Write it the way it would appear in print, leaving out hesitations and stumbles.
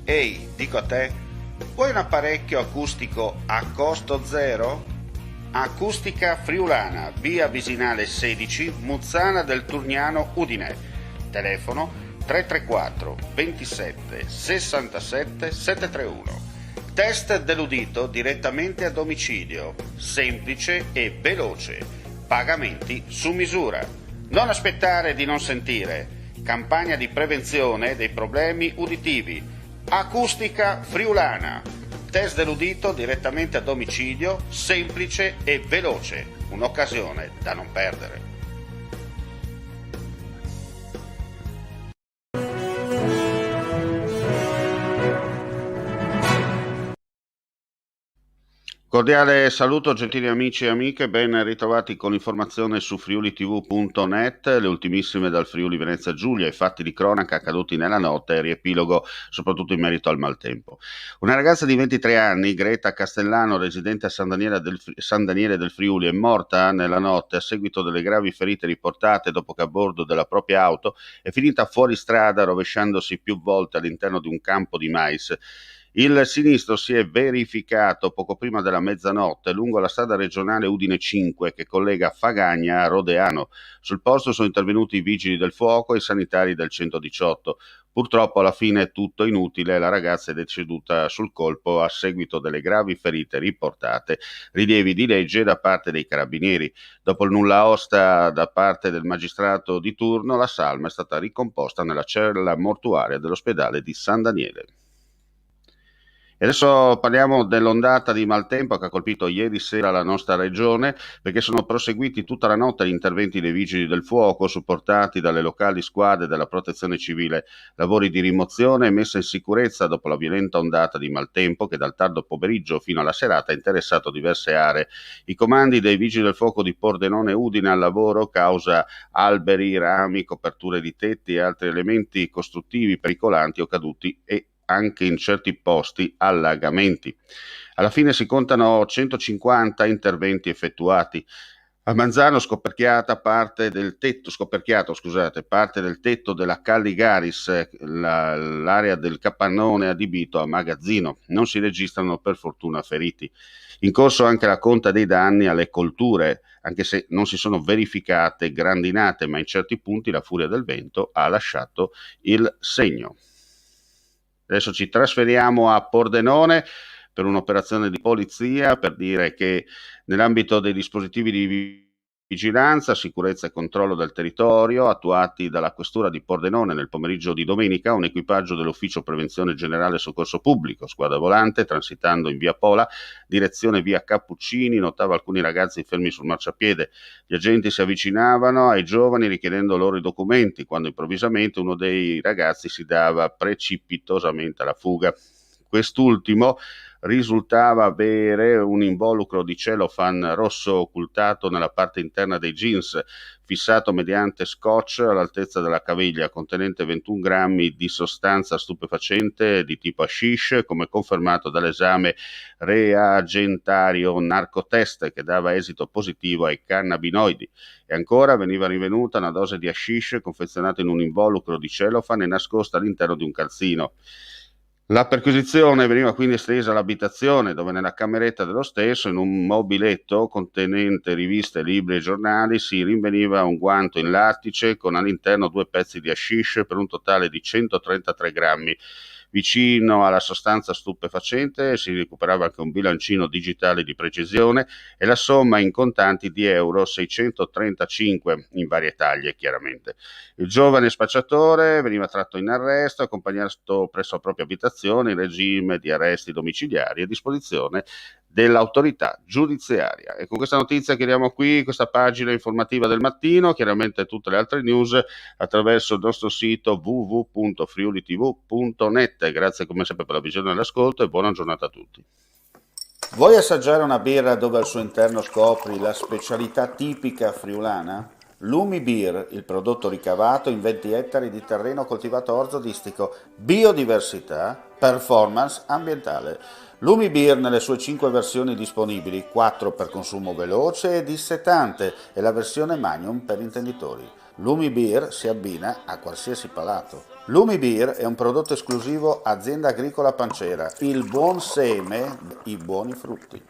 Ehi, dico a te, vuoi un apparecchio acustico a costo zero? Acustica Friulana, via Visinale 16, Muzzana del Turniano, Udine. Telefono 334 27 67 731. Test dell'udito direttamente a domicilio, semplice e veloce. Pagamenti su misura. Non aspettare di non sentire. Campagna di prevenzione dei problemi uditivi. Acustica Friulana. Test dell'udito direttamente a domicilio, semplice e veloce. Un'occasione da non perdere. Cordiale saluto gentili amici e amiche, ben ritrovati con l'informazione su friulitv.net, le ultimissime dal Friuli Venezia Giulia, i fatti di cronaca accaduti nella notte e riepilogo soprattutto in merito al maltempo. Una ragazza di 23 anni, Greta Castellano, residente a San Daniele del Friuli, è morta nella notte a seguito delle gravi ferite riportate dopo che a bordo della propria auto è finita fuori strada rovesciandosi più volte all'interno di un campo di mais. Il sinistro si è verificato poco prima della mezzanotte lungo la strada regionale Udine 5 che collega Fagagna a Rodeano. Sul posto sono intervenuti i vigili del fuoco e i sanitari del 118. Purtroppo alla fine è tutto inutile, la ragazza è deceduta sul colpo a seguito delle gravi ferite riportate, rilievi di legge da parte dei carabinieri. Dopo il nulla osta da parte del magistrato di turno, la salma è stata ricomposta nella cella mortuaria dell'ospedale di San Daniele. E adesso parliamo dell'ondata di maltempo che ha colpito ieri sera la nostra regione, perché sono proseguiti tutta la notte gli interventi dei vigili del fuoco, supportati dalle locali squadre della protezione civile, lavori di rimozione e messa in sicurezza dopo la violenta ondata di maltempo che dal tardo pomeriggio fino alla serata ha interessato diverse aree. I comandi dei vigili del fuoco di Pordenone e Udine al lavoro causa alberi, rami, coperture di tetti e altri elementi costruttivi pericolanti o caduti e anche in certi posti allagamenti. Alla fine si contano 150 interventi effettuati. A Manzano scoperchiato parte del tetto della Calligaris, l'area del capannone adibito a magazzino. Non si registrano per fortuna feriti. In corso anche la conta dei danni alle colture, anche se non si sono verificate grandinate, ma in certi punti la furia del vento ha lasciato il segno. Adesso ci trasferiamo a Pordenone per un'operazione di polizia, per dire che nell'ambito dei dispositivi di vigilanza, sicurezza e controllo del territorio attuati dalla Questura di Pordenone nel pomeriggio di domenica, un equipaggio dell'Ufficio Prevenzione Generale e Soccorso Pubblico, squadra volante, transitando in via Pola, direzione via Cappuccini, notava alcuni ragazzi fermi sul marciapiede. Gli agenti si avvicinavano ai giovani richiedendo loro i documenti, quando improvvisamente uno dei ragazzi si dava precipitosamente alla fuga. Quest'ultimo risultava avere un involucro di cellophane rosso occultato nella parte interna dei jeans, fissato mediante scotch all'altezza della caviglia, contenente 21 grammi di sostanza stupefacente di tipo hashish, come confermato dall'esame reagentario narcotest che dava esito positivo ai cannabinoidi. E ancora veniva rinvenuta una dose di hashish confezionata in un involucro di cellophane e nascosta all'interno di un calzino. La perquisizione veniva quindi estesa all'abitazione, dove nella cameretta dello stesso, in un mobiletto contenente riviste, libri e giornali, si rinveniva un guanto in lattice con all'interno 2 pezzi di hashish per un totale di 133 grammi. Vicino alla sostanza stupefacente si recuperava anche un bilancino digitale di precisione e la somma in contanti di euro 635 in varie taglie, chiaramente. Il giovane spacciatore veniva tratto in arresto, accompagnato presso la propria abitazione in regime di arresti domiciliari a disposizione dell'autorità giudiziaria. E con questa notizia chiudiamo qui questa pagina informativa del mattino, chiaramente tutte le altre news attraverso il nostro sito www.friulitv.net. Grazie come sempre per la visione e l'ascolto e buona giornata a tutti. Vuoi assaggiare una birra dove al suo interno scopri la specialità tipica friulana? Lumi Beer, il prodotto ricavato in 20 ettari di terreno coltivato orzodistico, biodiversità, performance ambientale. Lumi Beer nelle sue 5 versioni disponibili, 4 per consumo veloce e dissetante e la versione Magnum per intenditori. Lumi Beer si abbina a qualsiasi palato. Lumi Beer è un prodotto esclusivo Azienda Agricola Pancera, il buon seme, i buoni frutti.